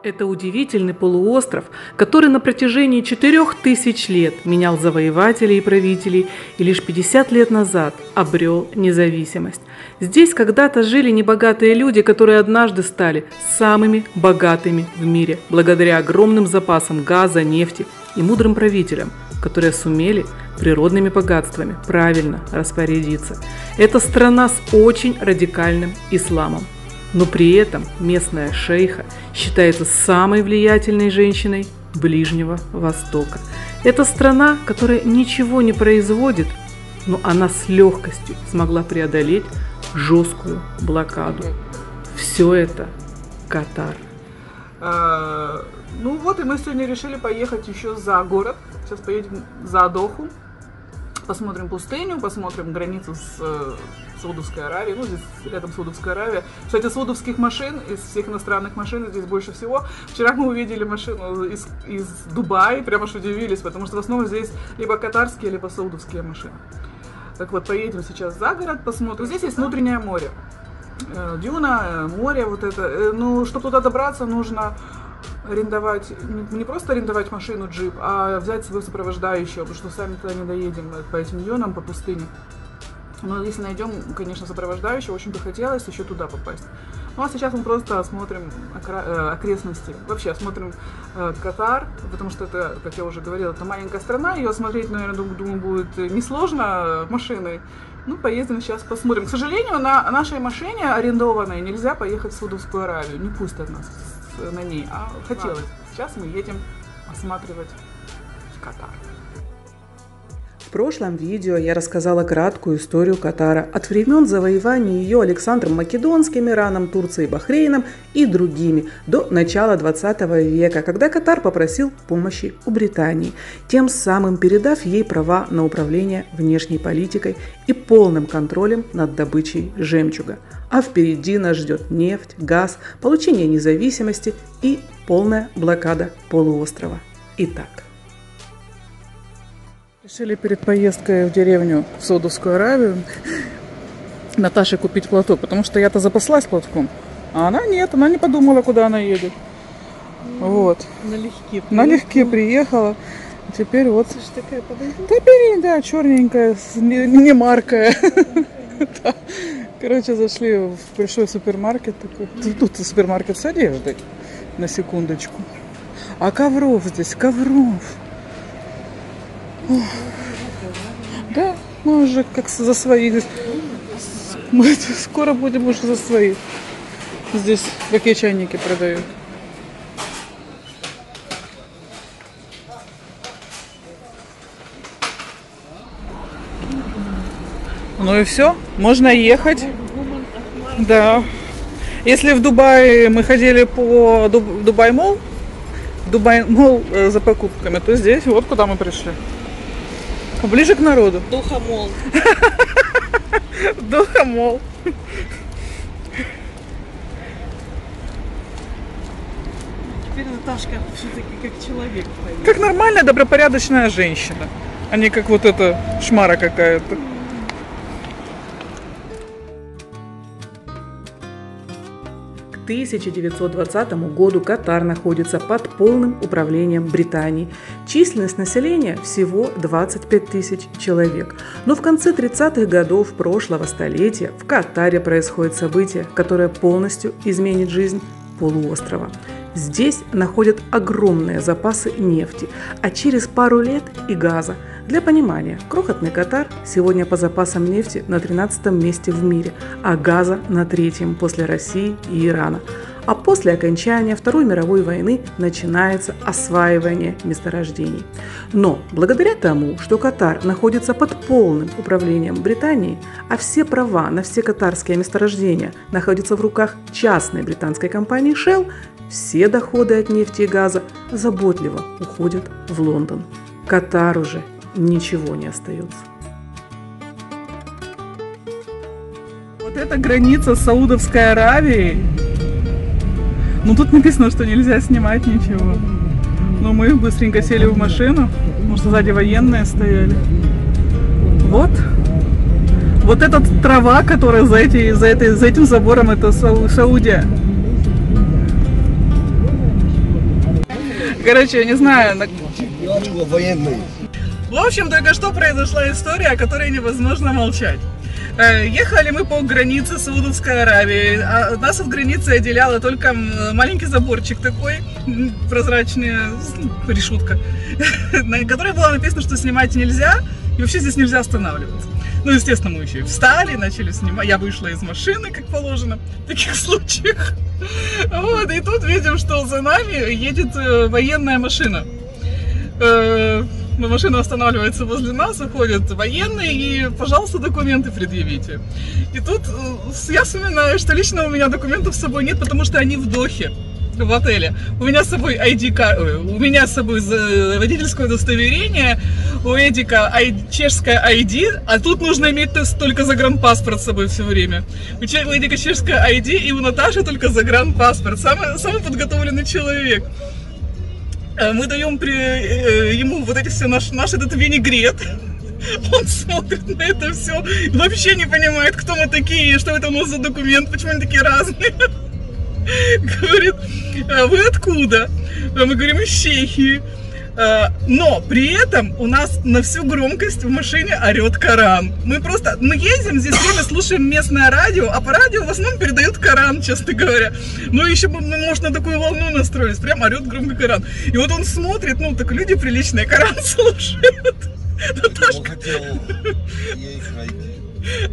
Это удивительный полуостров, который на протяжении 4000 лет менял завоевателей и правителей и лишь 50 лет назад обрел независимость. Здесь когда-то жили небогатые люди, которые однажды стали самыми богатыми в мире, благодаря огромным запасам газа, нефти и мудрым правителям, которые сумели природными богатствами правильно распорядиться. Это страна с очень радикальным исламом. Но при этом местная шейха считается самой влиятельной женщиной Ближнего Востока. Это страна, которая ничего не производит, но она с легкостью смогла преодолеть жесткую блокаду. Все это Катар. Ну вот, и мы сегодня решили поехать еще за город. Сейчас поедем за Доху. Посмотрим пустыню, посмотрим границу с Саудовской Аравией. Ну, здесь рядом Саудовская Аравия. Кстати, саудовских машин, из всех иностранных машин здесь больше всего. Вчера мы увидели машину из Дубая, прямо аж удивились, потому что в основном здесь либо катарские, либо саудовские машины. Так вот, поедем сейчас за город, посмотрим. Здесь есть внутреннее море. Дюна, море, вот это. Ну, чтобы туда добраться, нужно арендовать, не просто арендовать машину, джип, а взять своего сопровождающего, потому что сами туда не доедем по этим дюнам, по пустыне. Но если найдем, конечно, сопровождающего, очень бы хотелось еще туда попасть. Ну а сейчас мы просто осмотрим окрестности, вообще осмотрим Катар, потому что это, как я уже говорила, это маленькая страна, ее осмотреть, наверное, думаю, будет несложно машиной. Ну, поездим сейчас, посмотрим. К сожалению, на нашей машине арендованной нельзя поехать в Саудовскую Аравию, не пустят нас на ней, а хотелось. Сейчас мы едем осматривать Катар. В прошлом видео я рассказала краткую историю Катара от времен завоевания ее Александром Македонским, Ираном, Турцией, Бахрейном и другими до начала 20 века, когда Катар попросил помощи у Британии, тем самым передав ей права на управление внешней политикой и полным контролем над добычей жемчуга. А впереди нас ждет нефть, газ, получение независимости и полная блокада полуострова. Итак. Решили перед поездкой в деревню в Саудовскую Аравию Наташе купить платок, потому что я-то запаслась платком, а она нет, она не подумала, куда она едет. Вот. Налегке приехала. Теперь вот. Такая да, черненькая, не маркая. Короче, зашли в большой супермаркет такой. Тут супермаркет с одеждой, на секундочку. А ковров здесь, ковров. Да, мы уже как за своих. Мы скоро будем уже за своих. Здесь какие чайники продают. Ну и все, можно ехать. Да. Если в Дубае мы ходили по Дубай-молл, за покупками, то здесь вот куда мы пришли. Ближе к народу. Доха-молл. Доха-молл. Теперь Наташка все-таки как человек. Как нормальная, добропорядочная женщина, а не как вот эта шмара какая-то. К 1920 году Катар находится под полным управлением Британии. Численность населения всего 25 тысяч человек. Но в конце 30-х годов прошлого столетия в Катаре происходит событие, которое полностью изменит жизнь полуострова. Здесь находят огромные запасы нефти, а через пару лет и газа. Для понимания, крохотный Катар сегодня по запасам нефти на 13-м месте в мире, а газа на 3-м после России и Ирана. А после окончания Второй мировой войны начинается осваивание месторождений. Но благодаря тому, что Катар находится под полным управлением Британии, а все права на все катарские месторождения находятся в руках частной британской компании Shell, все доходы от нефти и газа заботливо уходят в Лондон. Катару уже ничего не остается. Вот это граница с Саудовской Аравией. Ну тут написано, что нельзя снимать ничего. Но мы быстренько сели в машину, потому что сзади военные стояли. Вот. Вот эта трава, которая за этим забором, это Саудия. Короче, я не знаю. Военный. В общем, только что произошла история, о которой невозможно молчать. Ехали мы по границе Саудовской Аравии. Нас от границы отделяла только маленький заборчик такой, прозрачная решетка, на которой было написано, что снимать нельзя, и вообще здесь нельзя останавливаться. Ну, естественно, мы еще и встали, начали снимать. Я вышла из машины, как положено, в таких случаях. Вот, и тут видим, что за нами едет военная машина. Машина останавливается возле нас, уходят военные и, пожалуйста, документы предъявите. И тут я вспоминаю, что лично у меня документов с собой нет, потому что они в Дохе, в отеле. У меня с собой у меня с собой водительское удостоверение, у Эдика чешская ID, а тут нужно иметь только загранпаспорт с собой все время. У Эдика чешская ID, и у Наташи только загранпаспорт. Самый подготовленный человек. Мы даем ему вот эти все наш этот винегрет. Он смотрит на это все, вообще не понимает, кто мы такие, что это у нас за документ, почему они такие разные. Говорит, вы откуда? Мы говорим, из Чехии. Но при этом у нас на всю громкость в машине орет Коран. Мы ездим здесь время, слушаем местное радио, а по радио в основном передают Коран, честно говоря. Но еще, может, на такую волну настроились, прям орет громко Коран. И вот он смотрит, ну, так люди приличные Коран слушают. Наташка.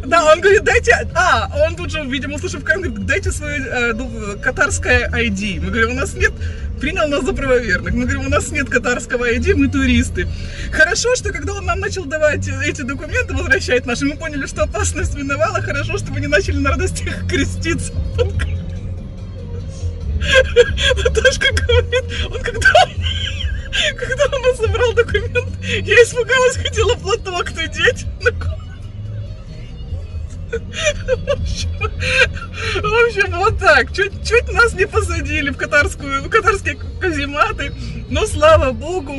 Да, он говорит, дайте, он тут же, видимо, услышав Коран, говорит, дайте свое катарское ID. Мы говорим, у нас нет, принял нас за правоверных. Мы говорим, у нас нет катарского ID, мы туристы. Хорошо, что когда он нам начал давать эти документы, возвращать наши, мы поняли, что опасность миновала. Хорошо, что мы не начали на радостях креститься. Наташка говорит, когда он нас забрал документ, я испугалась, хотела платок надеть. В общем, вот так. Чуть нас не посадили в катарские казематы, но, слава богу,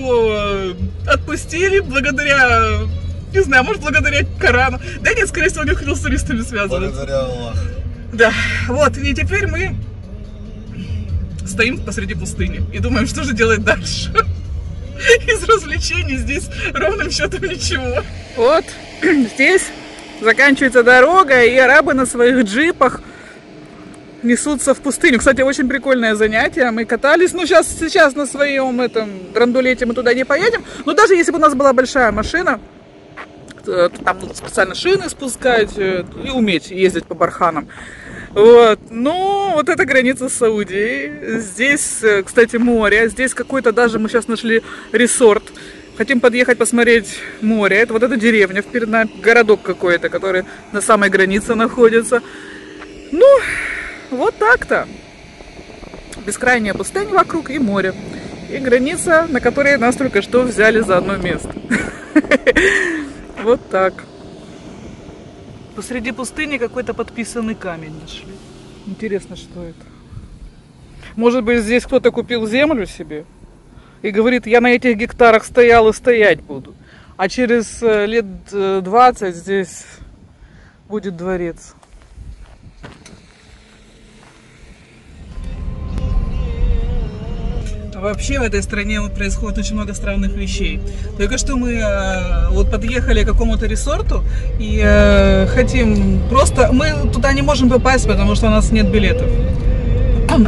отпустили благодаря, не знаю, может, благодаря Корану. Да нет, скорее всего, он не хотел с туристами связываться. Благодаря Аллаху. Да, вот, и теперь мы стоим посреди пустыни и думаем, что же делать дальше. Из развлечений здесь ровным счетом ничего. Вот, здесь заканчивается дорога, и арабы на своих джипах несутся в пустыню. Кстати, очень прикольное занятие. Мы катались. Ну, сейчас на своем этом драндулете мы туда не поедем. Но даже если бы у нас была большая машина, там нужно специально шины спускать и уметь ездить по барханам. Вот. Ну, вот это граница с Саудией. Здесь, кстати, море. Здесь какой-то даже мы сейчас нашли резорт. Хотим подъехать посмотреть море. Это вот эта деревня перед нами, городок какой-то, который на самой границе находится. Ну, вот так-то. Бескрайняя пустыня вокруг и море. И граница, на которой нас только что взяли за одно место. Вот так. Посреди пустыни какой-то подписанный камень нашли. Интересно, что это? Может быть, здесь кто-то купил землю себе? И говорит, я на этих гектарах стоял и стоять буду. А через лет 20 здесь будет дворец. Вообще в этой стране происходит очень много странных вещей. Только что мы вот подъехали к какому-то резорту и хотим просто... Мы туда не можем попасть, потому что у нас нет билетов.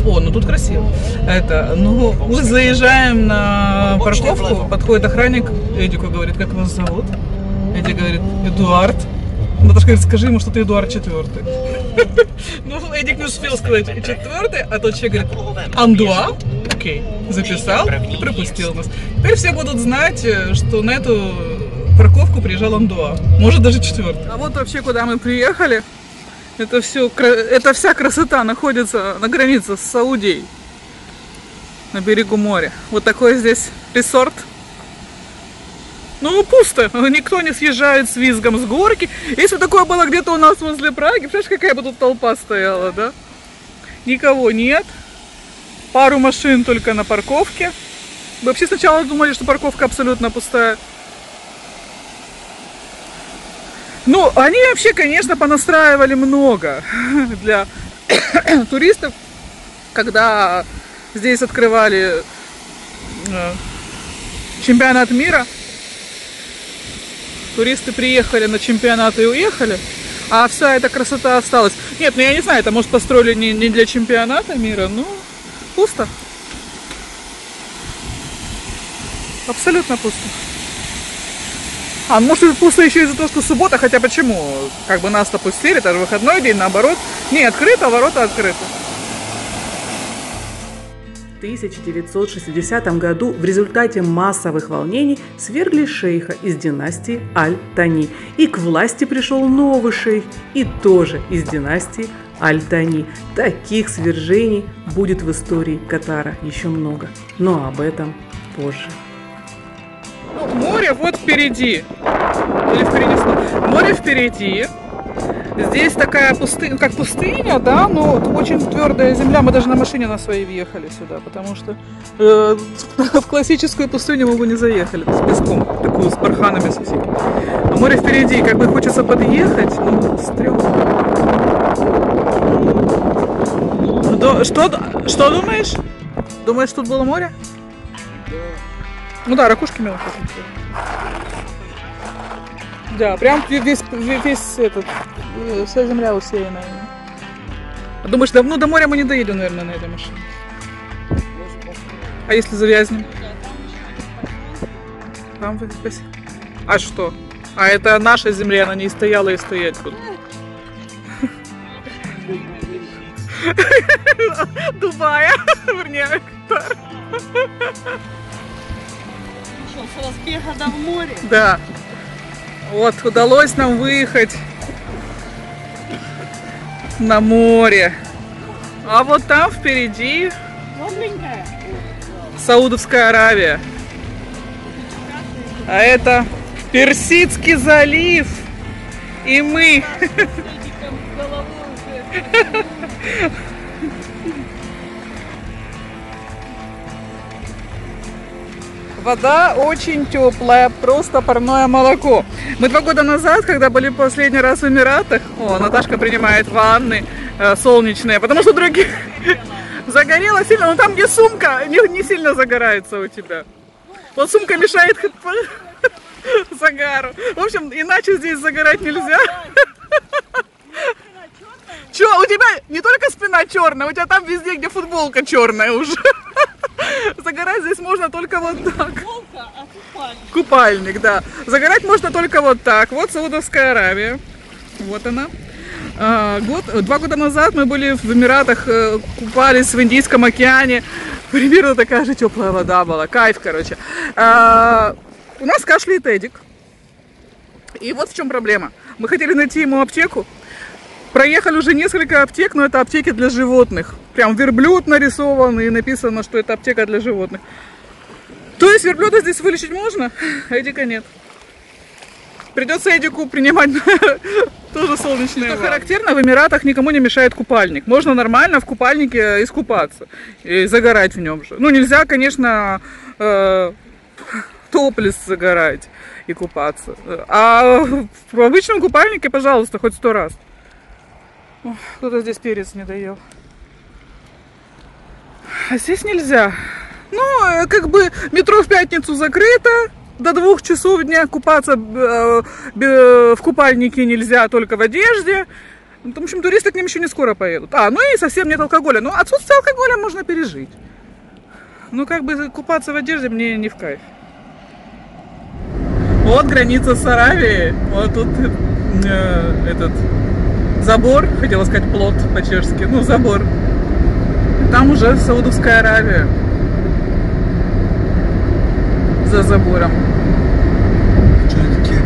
О, ну тут красиво. Мы заезжаем на парковку, подходит охранник, Эдику говорит, как вас зовут? Эдик говорит, Эдуард. Наташа говорит, скажи ему, что ты Эдуард IV. Ну, Эдик не успел сказать IV, а тот человек говорит, Андуа. Окей, записал и пропустил нас. Теперь все будут знать, что на эту парковку приезжал Андуа. Может, даже IV. А вот вообще, куда мы приехали. Это вся красота находится на границе с Саудией, на берегу моря. Вот такой здесь резорт. Ну, пусто, никто не съезжает с визгом с горки. Если такое было где-то у нас возле Праги, представляешь, какая бы тут толпа стояла, да? Никого нет. Пару машин только на парковке. Мы вообще сначала думали, что парковка абсолютно пустая. Ну, они вообще, конечно, понастраивали много для туристов, когда здесь открывали чемпионат мира. Туристы приехали на чемпионат и уехали, а вся эта красота осталась. Нет, ну я не знаю, это может построили не для чемпионата мира, но пусто. Абсолютно пусто. А может пусто еще из-за того, что суббота, хотя почему? Как бы нас-то пустили, это же выходной день, наоборот. Не открыто, ворота открыты. В 1960 году в результате массовых волнений свергли шейха из династии Аль-Тани. И к власти пришел новый шейх, и тоже из династии Аль-Тани. Таких свержений будет в истории Катара еще много, но об этом позже. Море вот впереди. Или впереди. Море впереди. Здесь такая пустыня, как пустыня, да, но очень твердая земля. Мы даже на машине на своей въехали сюда, потому что в классическую пустыню мы бы не заехали с песком, такую с барханами со всякими. А море впереди, как бы хочется подъехать, ну, стрёмно. Что думаешь? Думаешь, тут было море? Ну да, ракушки мелкие. Да, прям весь этот, вся земля усеяна. Думаешь, до моря мы не доедем, наверное, на этой машине? А если завязнем? Там, а что? А это наша земля, она не стояла и стоять будет. Дубая, вернее, Катар. С разбега до моря. Да. Вот, удалось нам выехать на море. А вот там впереди Саудовская Аравия. А это Персидский залив. И мы... Вода очень теплая, просто парное молоко. Мы 2 года назад, когда были последний раз в Эмиратах, Наташка принимает ванны солнечные, потому что другие загорело сильно, но там, где сумка, не сильно загорается у тебя. Вот сумка мешает загару. В общем, иначе здесь загорать нельзя. Че, у тебя не только спина черная, у тебя там везде, где футболка черная уже. Загорать здесь можно только вот так. Купальник, да. Загорать можно только вот так. Вот Саудовская Аравия. Вот она. 2 года назад мы были в Эмиратах, купались в Индийском океане. Примерно такая же теплая вода была. Кайф, короче. У нас кашляет Эдик. И вот в чем проблема. Мы хотели найти ему аптеку. Проехали уже несколько аптек, но это аптеки для животных. Прям верблюд нарисован и написано, что это аптека для животных. То есть верблюда здесь вылечить можно, а Эдика нет. Придется Эдику принимать тоже солнечные ванны. Что характерно, в Эмиратах никому не мешает купальник. Можно нормально в купальнике искупаться и загорать в нем же. Ну, нельзя, конечно, топлес загорать и купаться. А в обычном купальнике, пожалуйста, хоть 100 раз. Кто-то здесь перец не доел. А здесь нельзя. Ну, как бы метро в пятницу закрыто. До 2 часов дня купаться в купальнике нельзя, только в одежде. В общем, туристы к ним еще не скоро поедут. Ну и совсем нет алкоголя. Но отсутствие алкоголя можно пережить. Ну, как бы купаться в одежде мне не в кайф. Вот граница с Аравией. Вот тут этот... забор, хотела сказать плот по-чешски, ну забор. Там уже Саудовская Аравия. За забором. Что это такие?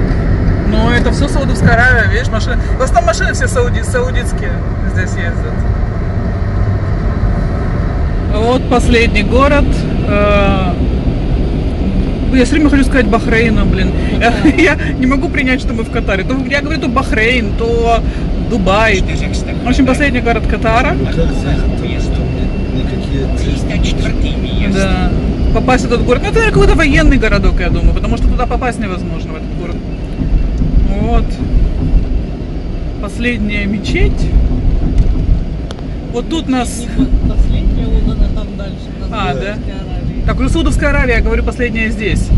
Ну это все Саудовская Аравия, видишь, машины. В основном машины все саудитские здесь ездят. Вот последний город. Я все время хочу сказать Бахрейн, но, блин, я не могу принять, что мы в Катаре. То я говорю, то Бахрейн, то Дубай. В общем, последний город Катара. Да. Попасть в этот город. Ну, это какой-то военный городок, я думаю, потому что туда попасть невозможно, в этот город. Вот. Последняя мечеть. Вот тут нас... Последняя, вон она там дальше. Да? Так, уже Саудовская Аравия, я говорю, последняя здесь.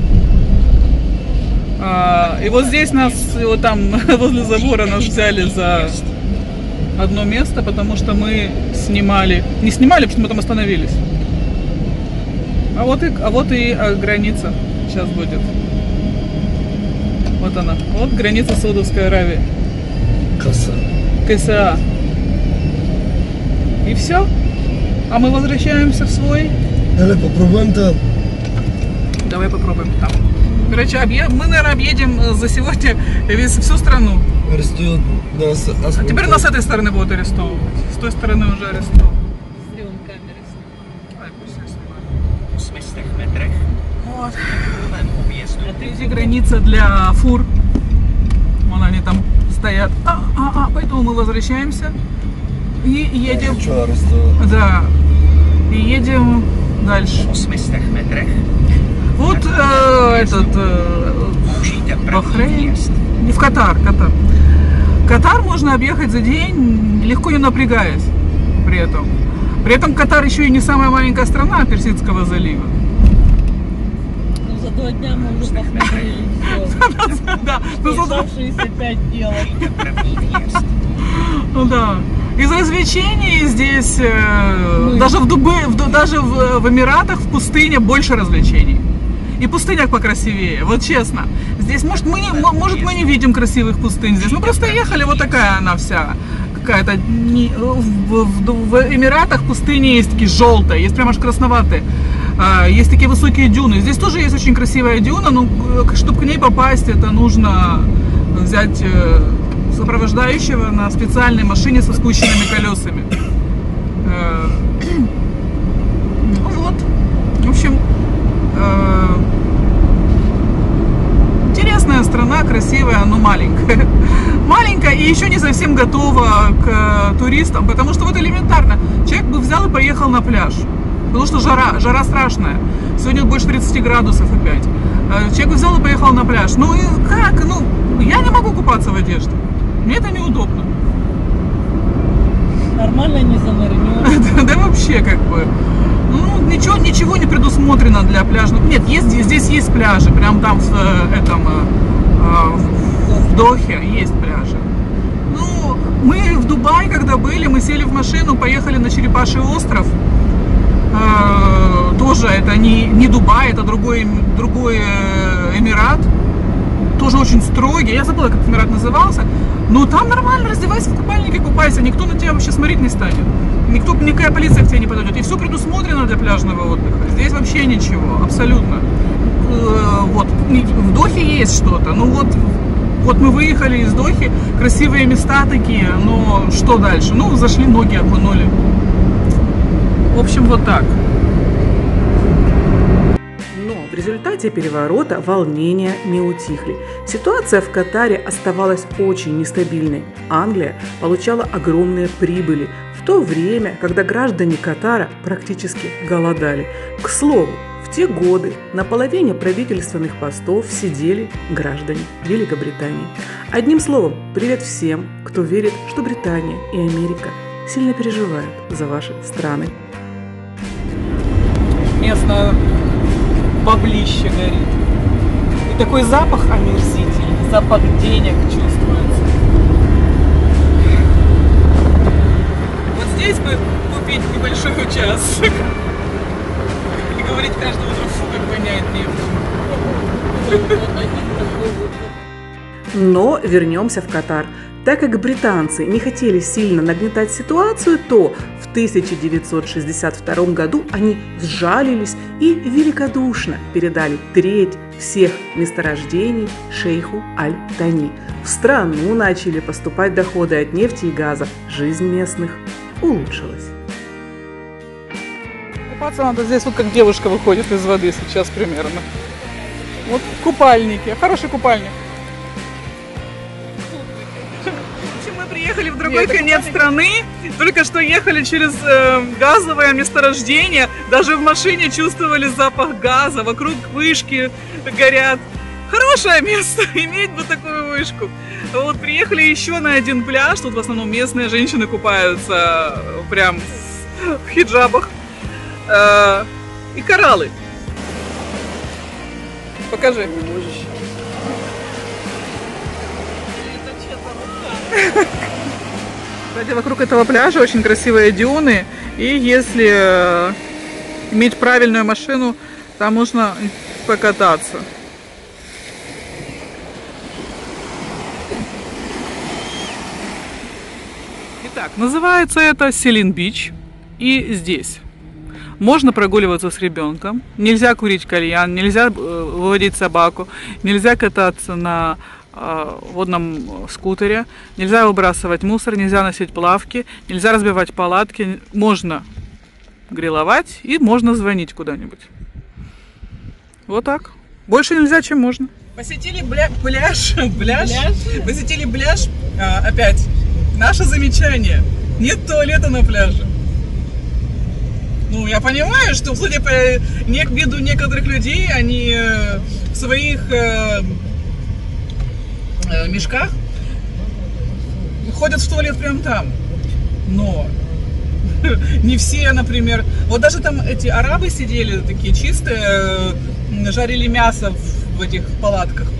И вот здесь нас, вот там возле забора нас взяли за одно место, потому что мы снимали. Не снимали, потому что мы там остановились. А вот и граница сейчас будет. Вот она. Вот граница Саудовской Аравии. КСА. И все. А мы возвращаемся в свой. Давай попробуем там. Давай попробуем там. Короче, мы, наверное, объедем за сегодня всю страну. Арестуют нас. А теперь нас с этой стороны будут арестовывать. С той стороны уже арестовывают. Вот. Эти граница для фур. Вон они там стоят. Поэтому мы возвращаемся и едем. Да. И едем дальше. Вот Бахрейн. Не в Катар. Катар можно объехать за день, легко не напрягаясь при этом. При этом Катар еще и не самая маленькая страна Персидского залива. Ну, за 2 дня мы уже посмотрели все. Да, Что 65 делать. Ну да. Из развлечений здесь, даже в Эмиратах, в пустыне больше развлечений. И пустыня покрасивее, вот честно. Здесь, может, мы не видим красивых пустынь здесь. Мы просто ехали, вот такая она вся. Какая-то в Эмиратах пустыни есть такие желтые, есть прямо аж красноватые. Есть такие высокие дюны. Здесь тоже есть очень красивая дюна, но чтобы к ней попасть, это нужно взять сопровождающего на специальной машине со спущенными колесами. Вот. В общем, интересная страна, красивая, но маленькая. Маленькая и еще не совсем готова к туристам, потому что вот элементарно, человек бы взял и поехал на пляж, потому что жара страшная, сегодня больше 30 градусов опять. Человек бы взял и поехал на пляж, ну и как, ну, я не могу купаться в одежде, мне это неудобно. Нормально не занырнешь. Да вообще как бы. Ну, ничего не предусмотрено для пляжных. Нет, здесь есть пляжи, прям там в Дохе есть пляжи. Ну, мы в Дубае, когда были, мы сели в машину, поехали на Черепаший остров. Тоже это не Дубай, это другой Эмират. Тоже очень строгий. Я забыла, как Эмират назывался. Но там нормально, раздевайся в купальнике, купайся. Никто на тебя вообще смотреть не станет. Никакая полиция к тебе не подойдет. И все предусмотрено для пляжного отдыха. Здесь вообще ничего, абсолютно. Вот, в Дохе есть что-то. Ну вот мы выехали из Дохи, красивые места такие, но что дальше? Ну, зашли, ноги окунули. В общем, вот так. Но в результате переворота волнения не утихли. Ситуация в Катаре оставалась очень нестабильной. Англия получала огромные прибыли в то время, когда граждане Катара практически голодали. К слову, в те годы на половине правительственных постов сидели граждане Великобритании. Одним словом, привет всем, кто верит, что Британия и Америка сильно переживают за ваши страны. Место поближе горит. И такой запах омерзительный, запах денег чувствуется. Вот здесь бы купить небольшой участок и говорить каждому утро, фу, как воняет нефть. Но вернемся в Катар. Так как британцы не хотели сильно нагнетать ситуацию, то в 1962 году они сжалились и великодушно передали треть всех месторождений шейху Аль-Тани. В страну начали поступать доходы от нефти и газа. Жизнь местных улучшилась. Купаться надо здесь, вот как девушка выходит из воды сейчас примерно. Вот купальники, хороший купальник. Мы приехали в другой конец страны, только что ехали через газовое месторождение, даже в машине чувствовали запах газа, вокруг вышки горят. Хорошее место, иметь вот такую вышку. Вот приехали еще на один пляж, тут в основном местные женщины купаются прям в хиджабах. И кораллы. Покажи. Кстати, вокруг этого пляжа очень красивые дюны. И если иметь правильную машину, там можно покататься. Итак, называется это Селин-Бич. И здесь можно прогуливаться с ребенком, нельзя курить кальян, нельзя выводить собаку, нельзя кататься на водном скутере, нельзя выбрасывать мусор, нельзя носить плавки, нельзя разбивать палатки, можно гриловать и можно звонить куда-нибудь. Вот так. Больше нельзя, чем можно. Посетили пляж. Посетили пляж. Опять. Наше замечание. Нет туалета на пляже. Ну, я понимаю, что, судя по виду некоторых людей, они в своих мешках ходят в туалет прямо там. Но не все, например. Вот даже там эти арабы сидели такие чистые, жарили мясо в этих палатках.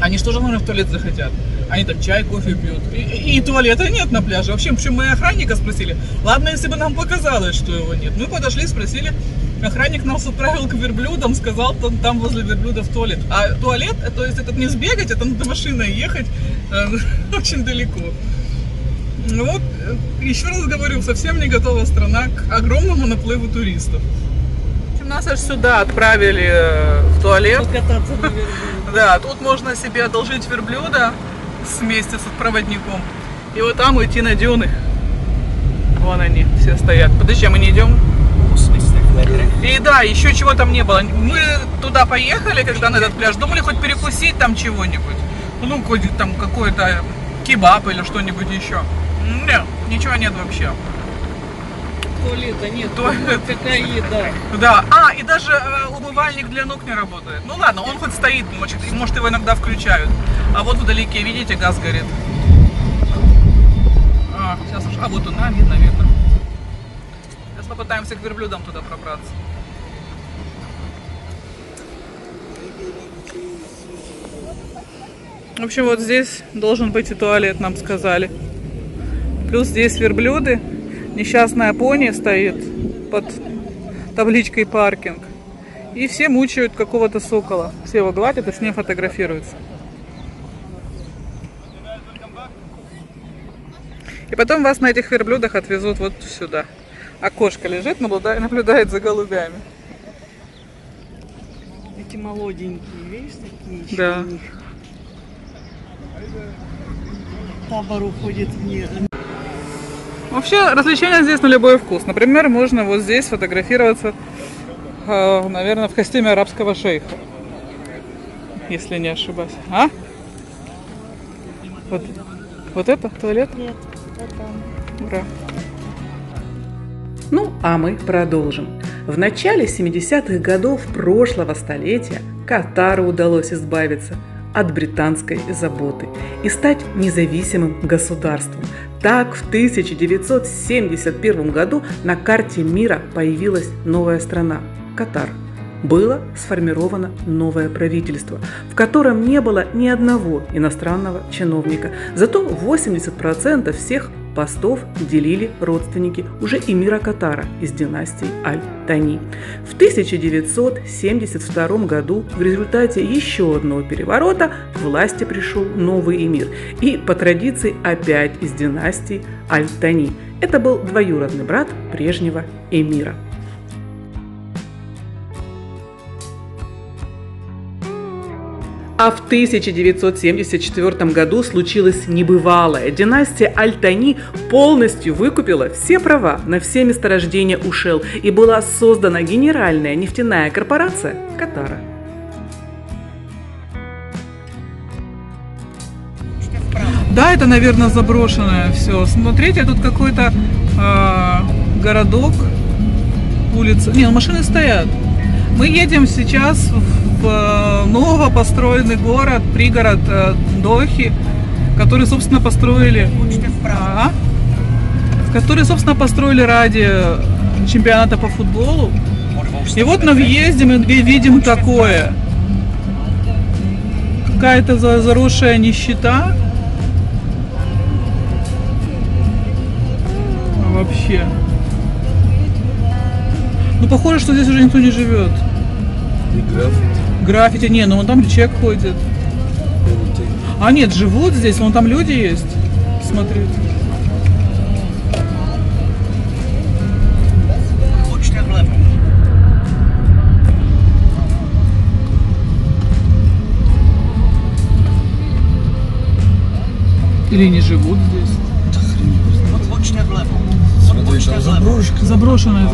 Они что же, наверное, в туалет захотят? Они так чай, кофе пьют. И туалета нет на пляже. Вообще, причем мы охранника спросили. Ладно, если бы нам показалось, что его нет. Мы подошли, спросили. Охранник нас отправил к верблюдам, сказал, там возле верблюдов туалет. А туалет, то есть это не сбегать, это надо машиной ехать очень далеко. Ну вот, еще раз говорю, совсем не готова страна к огромному наплыву туристов. Нас аж сюда отправили в туалет. Покататься на верблюде. Да, тут можно себе одолжить верблюда вместе с проводником. И вот там уйти на дюны. Вон они все стоят. Подожди, мы не идем? И да, еще чего там не было. Мы туда поехали, когда на этот пляж, думали хоть перекусить там чего-нибудь. Ну, хоть там какой-то кебаб или что-нибудь еще. Нет, ничего нет вообще. Туалета нет, какая еда. Да, и даже умывальник для ног не работает. Ну ладно, он хоть стоит, может его иногда включают. А вот вдалеке, видите, газ горит. Сейчас уж, вот он, видно. Сейчас попытаемся к верблюдам туда пробраться. В общем, вот здесь должен быть и туалет, нам сказали. Плюс здесь верблюды. Несчастная пони стоит под табличкой «Паркинг». И все мучают какого-то сокола. Все его гладят и с ним фотографируются. И потом вас на этих верблюдах отвезут вот сюда. А кошка лежит, наблюдает за голубями. Эти молоденькие, видишь, такие еще да. У них. Табор уходит в нее. Вообще, развлечения здесь на любой вкус. Например, можно вот здесь фотографироваться, наверное, в костюме арабского шейха. Если не ошибаюсь. Вот это туалет? Нет, это... Ура. Ну, а мы продолжим. В начале 70-х годов прошлого столетия Катару удалось избавиться от британской заботы и стать независимым государством. Так, в 1971 году на карте мира появилась новая страна – Катар. Было сформировано новое правительство, в котором не было ни одного иностранного чиновника. Зато 80% всех постов делили родственники уже эмира Катара из династии Аль-Тани. В 1972 году в результате еще одного переворота к власти пришел новый эмир. И по традиции опять из династии Аль-Тани. Это был двоюродный брат прежнего эмира. А в 1974 году случилось небывалое. Династия Аль-Тани полностью выкупила все права на все месторождения у Shell и была создана Генеральная нефтяная корпорация Катара. Да, это, наверное, заброшенное все. Смотрите, тут какой-то городок, улица. Не, машины стоят. Мы едем сейчас в новопостроенный город, пригород Дохи, который, собственно, построили, ради чемпионата по футболу. И вот на въезде мы видим такое. Какая-то заросшая нищета. Вообще. Ну, похоже, что здесь уже никто не живет. И граффити. Граффити, не, ну вон там человек ходит. А нет, живут здесь, вон там люди есть. Смотрите. Или не живут здесь? Смотри, там заброшка. Заброшенная.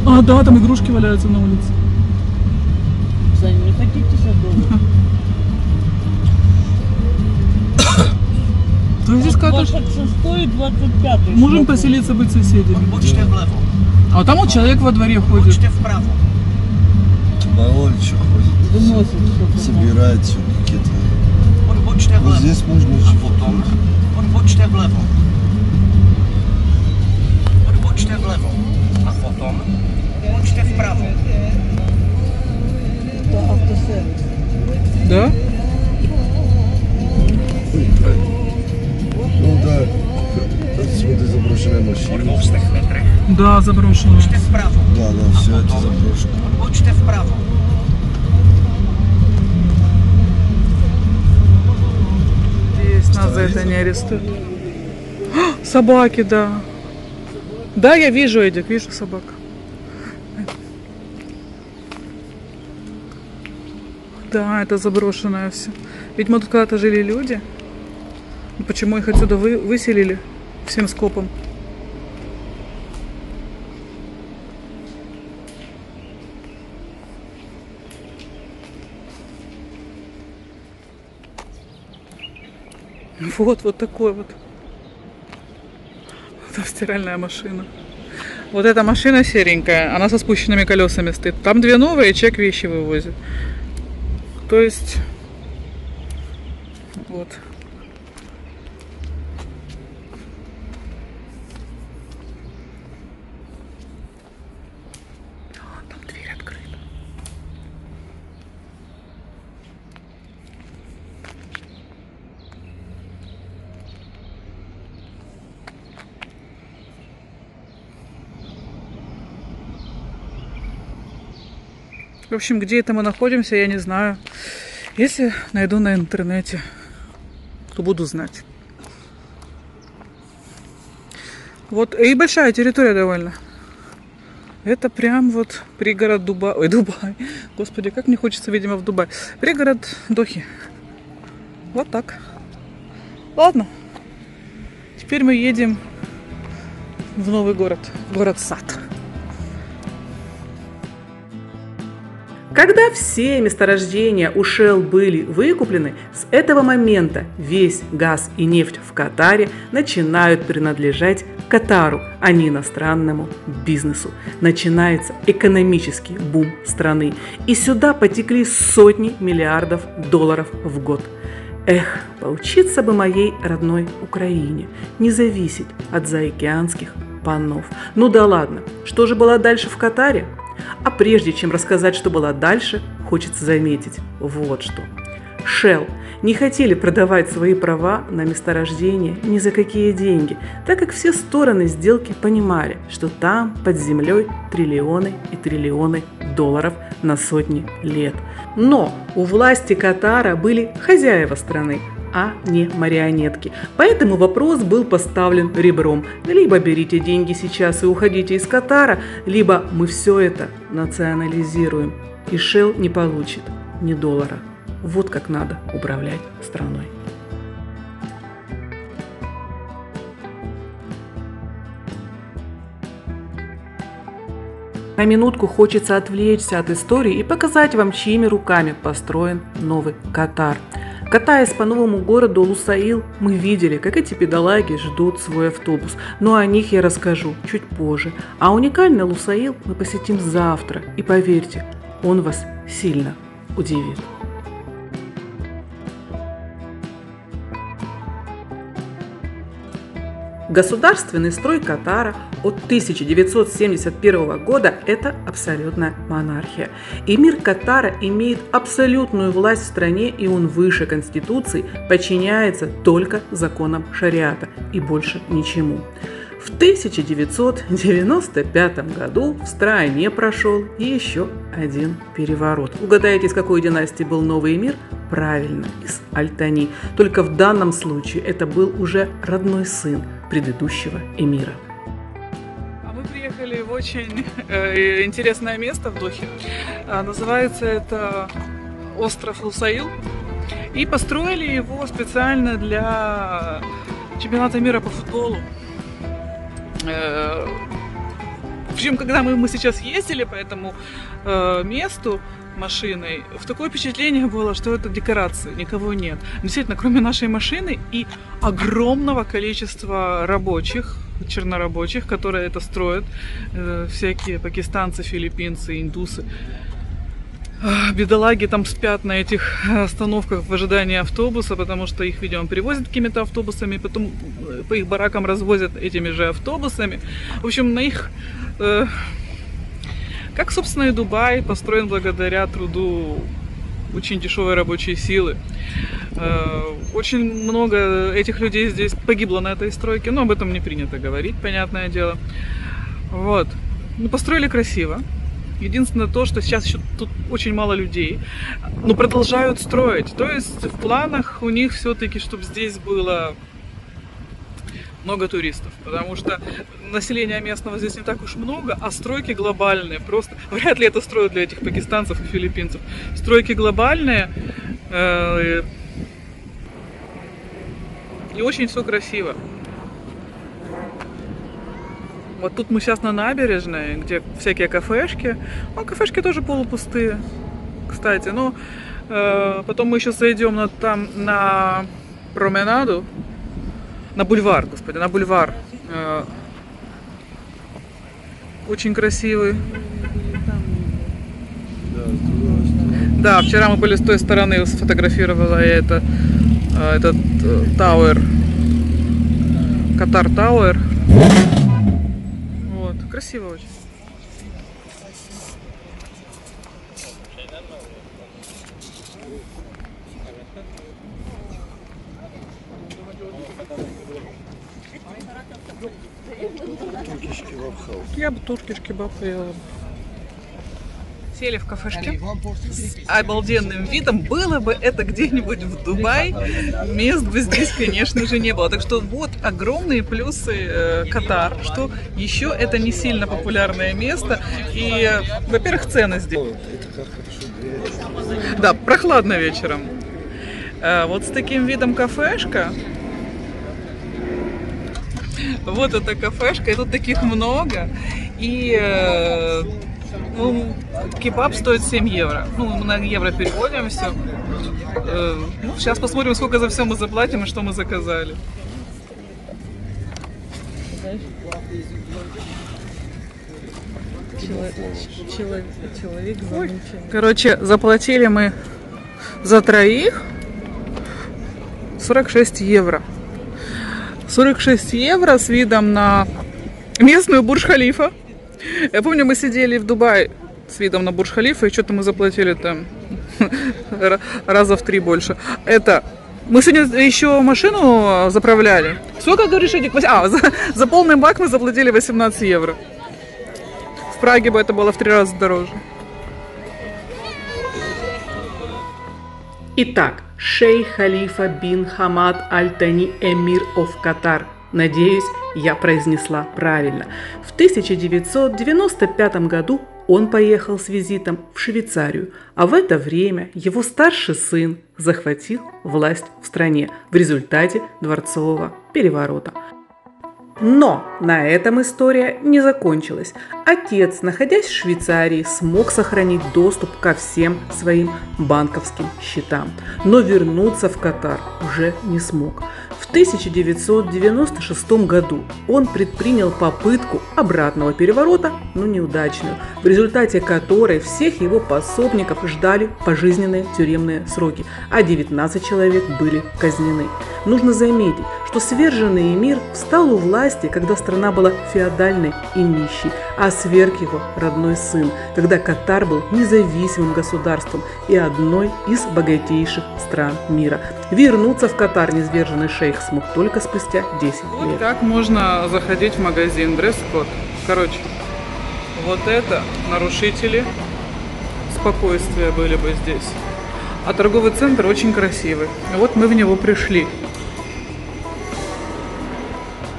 А, да, там игрушки валяются на улице. Саня, не хотите за дом? То есть здесь какая-то... 26-й и 25-й. Можем поселиться, быть соседями. А там вот человек во дворе ходит. Мало ли что ходит. Выносит что-то. Собирает все какие-то. Вот здесь можно жить. Odbočte vlevo. Odbočte vlevo. A potom odbočte vpravo. Это автосервис. Да? Ну да. Смотри, заброшенная машина. Po 200 metrech Да, заброшенная. odbočte vpravo. Да, да, все это заброшка. Odbočte vpravo. Здесь нас за это не арестуют. А, собаки, да. Да, я вижу, Эдик, вижу собак. Да, это заброшенное все. Ведь мы тут когда-то жили люди. Почему их отсюда выселили всем скопом? Вот такой вот. Это стиральная машина. Вот эта машина серенькая, она со спущенными колесами стоит. Там две новые, человек вещи вывозит. То есть, вот. Там дверь открыта. В общем, где это мы находимся, я не знаю. Если найду на интернете, то буду знать. Вот, и большая территория довольно. Это прям вот пригород Дубая. Ой, Дубай. Господи, как мне хочется, видимо, в Дубай. Пригород Дохи. Вот так. Ладно. Теперь мы едем в новый город. Город Сад. Когда все месторождения у Shell были выкуплены, с этого момента весь газ и нефть в Катаре начинают принадлежать Катару, а не иностранному бизнесу. Начинается экономический бум страны, и сюда потекли сотни миллиардов долларов в год. Эх, поучиться бы моей родной Украине, не зависеть от заокеанских панов. Ну да ладно, что же было дальше в Катаре? А прежде чем рассказать, что было дальше, хочется заметить вот что. Shell не хотели продавать свои права на месторождение ни за какие деньги, так как все стороны сделки понимали, что там под землей триллионы и триллионы долларов на сотни лет. Но у власти Катара были хозяева страны, а не марионетки. Поэтому вопрос был поставлен ребром. Либо берите деньги сейчас и уходите из Катара, либо мы все это национализируем. И Shell не получит ни доллара. Вот как надо управлять страной. На минутку хочется отвлечься от истории и показать вам, чьими руками построен новый Катар. Катаясь по новому городу Лусаил, мы видели, как эти бедолаги ждут свой автобус, но о них я расскажу чуть позже. А уникальный Лусаил мы посетим завтра, и поверьте, он вас сильно удивит. Государственный строй Катара от 1971 года – это абсолютная монархия. Эмир Катара имеет абсолютную власть в стране, и он выше Конституции, подчиняется только законам шариата и больше ничему. В 1995 году в стране прошел еще один переворот. Угадайте, из какой династии был новый эмир? Правильно, из Аль-Тани. Только в данном случае это был уже родной сын предыдущего эмира. А мы приехали в очень интересное место в Дохе. Называется это остров Лусаил. И построили его специально для чемпионата мира по футболу. В общем, когда мы сейчас ездили по этому месту машиной, такое впечатление было, что это декорации, никого нет. Действительно, кроме нашей машины и огромного количества рабочих, чернорабочих, которые это строят, всякие пакистанцы, филиппинцы, индусы. Бедолаги там спят на этих остановках в ожидании автобуса, потому что их, видимо, привозят какими-то автобусами, потом по их баракам развозят этими же автобусами. В общем, на их, как, собственно, и Дубай, построен благодаря труду очень дешевой рабочей силы. Очень много этих людей здесь погибло на этой стройке, но об этом не принято говорить, понятное дело. Вот. Ну, построили красиво. Единственное то, что сейчас еще тут очень мало людей, но продолжают строить. То есть в планах у них все-таки, чтобы здесь было много туристов, потому что населения местного здесь не так уж много, а стройки глобальные. Просто вряд ли это строят для этих пакистанцев и филиппинцев. Стройки глобальные, и очень все красиво. Вот тут мы сейчас на набережной, где всякие кафешки. Ну, кафешки тоже полупустые, кстати. Но потом мы еще зайдем там на променаду, на бульвар, господи, на бульвар. Очень красивый. Да, вчера мы были с той стороны, сфотографировала я этот Тауэр, Катар Тауэр. Красиво очень. Я бы туркиш кебаб поела. Сели в кафешке с обалденным видом. Было бы это где-нибудь в Дубае, мест бы здесь, конечно же, не было. Так что вот огромные плюсы Катар, что еще это не сильно популярное место. И, во-первых, цены здесь. Да, прохладно вечером. Вот с таким видом кафешка. Вот эта кафешка, и тут таких много. И ну, кебаб стоит 7 евро. Ну, мы на евро переводим все. Ну, сейчас посмотрим, сколько за все мы заплатим и что мы заказали. Человек замучен. Короче, заплатили мы за троих 46 евро. 46 евро с видом на местную Бурдж-Халифа. Я помню, мы сидели в Дубае с видом на Бурдж-Халифа, и что-то мы заплатили там раза в 3 больше. Это мы сегодня еще машину заправляли. Сколько, говоришь, Эдик? За полный бак мы заплатили 18 евро. В Праге бы это было в 3 раза дороже. Итак, шейх Халифа бин Хамад Аль-Тани, эмир of Катар. Надеюсь, я произнесла правильно. В 1995 году он поехал с визитом в Швейцарию, а в это время его старший сын захватил власть в стране в результате дворцового переворота. Но на этом история не закончилась. Отец, находясь в Швейцарии, смог сохранить доступ ко всем своим банковским счетам, но вернуться в Катар уже не смог. В В 1996 году он предпринял попытку обратного переворота, но неудачную, в результате которой всех его пособников ждали пожизненные тюремные сроки, а 19 человек были казнены. Нужно заметить, что сверженный эмир встал у власти, когда страна была феодальной и нищей, а сверг его родной сын, когда Катар был независимым государством и одной из богатейших стран мира. Вернуться в Катар низверженный шейх смог только спустя 10 лет. Вот как можно заходить в магазин, дресс-код. Короче, вот это нарушители спокойствия были бы здесь. А торговый центр очень красивый. Вот мы в него пришли.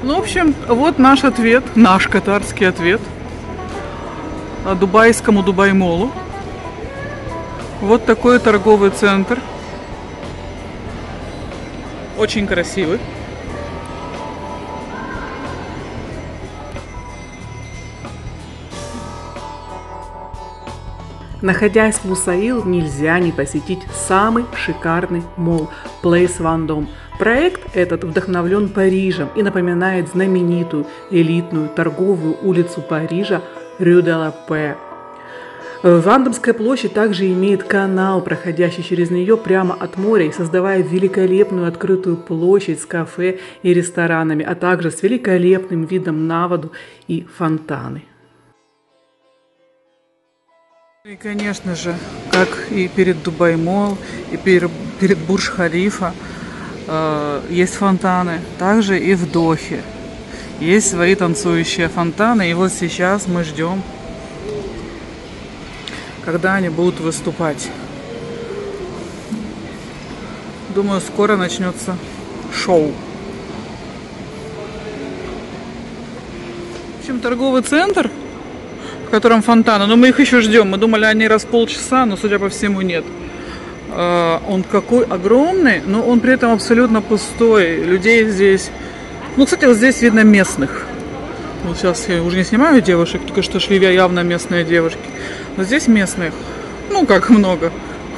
Ну, в общем, вот наш ответ, наш катарский ответ дубайскому Дубай-молу. Вот такой торговый центр. Очень красивый. Находясь в Лусаил, нельзя не посетить самый шикарный молл Place Vendôme. Проект этот вдохновлен Парижем и напоминает знаменитую элитную торговую улицу Парижа Rue de la Paix. Вандомская площадь также имеет канал, проходящий через нее прямо от моря и создавая великолепную открытую площадь с кафе и ресторанами, а также с великолепным видом на воду и фонтаны. И, конечно же, как и перед Дубай-молл, и перед Бурдж-Халифа есть фонтаны, также и в Дохе есть свои танцующие фонтаны. И вот сейчас мы ждем, когда они будут выступать. Думаю, скоро начнется шоу. В общем, торговый центр, в котором фонтаны, но мы их еще ждем. Мы думали, они раз в полчаса, но, судя по всему, нет. Он какой огромный, но он при этом абсолютно пустой. Людей здесь... Ну, кстати, вот здесь видно местных. Вот сейчас я уже не снимаю девушек, только что шли явно местные девушки. Но здесь местных, ну, как много,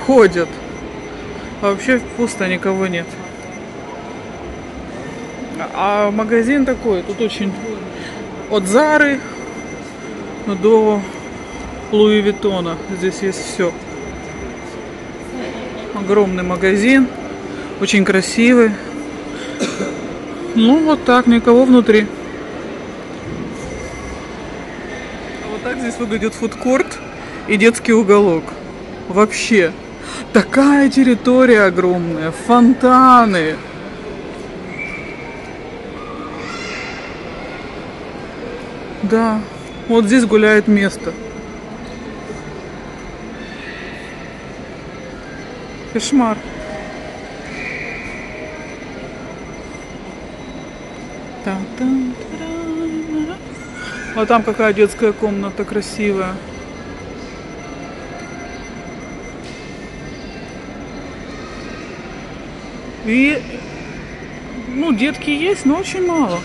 ходят. А вообще пусто, никого нет. А магазин такой, тут очень... От Зары до Луи Виттона. Здесь есть все. Огромный магазин. Очень красивый. Ну, вот так, никого внутри. А вот так здесь выглядит фудкорт и детский уголок. Вообще. Такая территория огромная. Фонтаны. Да. Вот здесь гуляет место. Кошмар. А там какая детская комната красивая. И, ну, детки есть, но очень мало.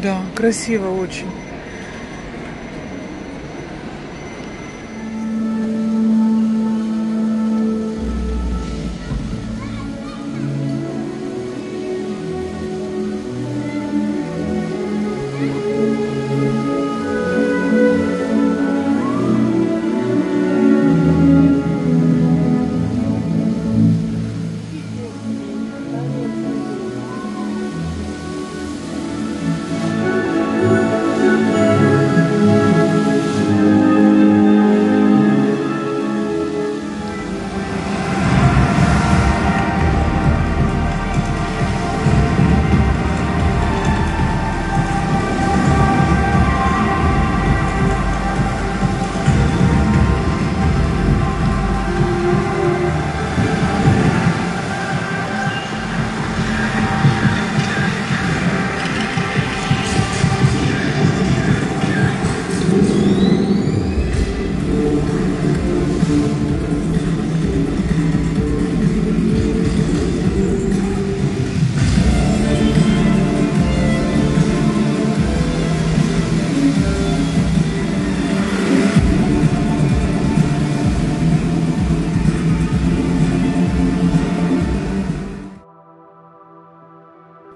Да, красиво очень.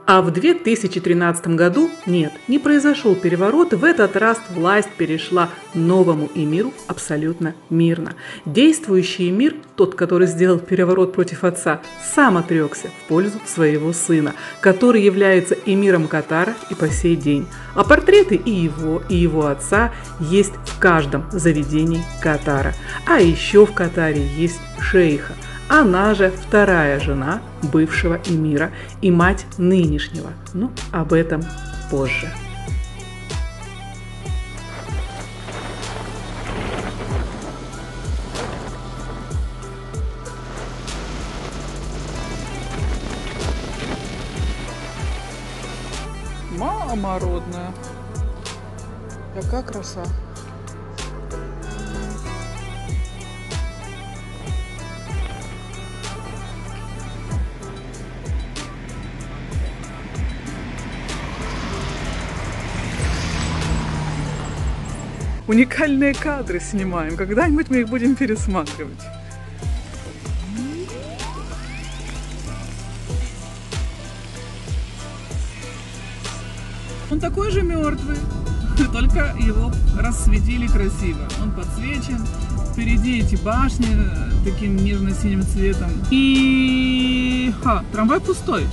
А в 2013 году не произошел переворот, в этот раз власть перешла новому эмиру абсолютно мирно. Действующий эмир, тот, который сделал переворот против отца, сам отрекся в пользу своего сына, который является эмиром Катара и по сей день. А портреты и его отца есть в каждом заведении Катара. А еще в Катаре есть шейха. Она же вторая жена бывшего эмира и мать нынешнего. Но об этом позже. Мама родная. Какая краса. Уникальные кадры снимаем. Когда-нибудь мы их будем пересматривать. Он такой же мертвый, только его рассветили красиво. Он подсвечен. Впереди эти башни таким нежно-синим цветом. И трамвай пустой.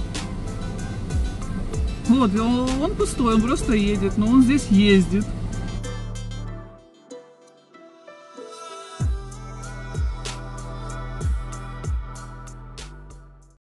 Вот, он пустой, он просто едет, но он здесь ездит.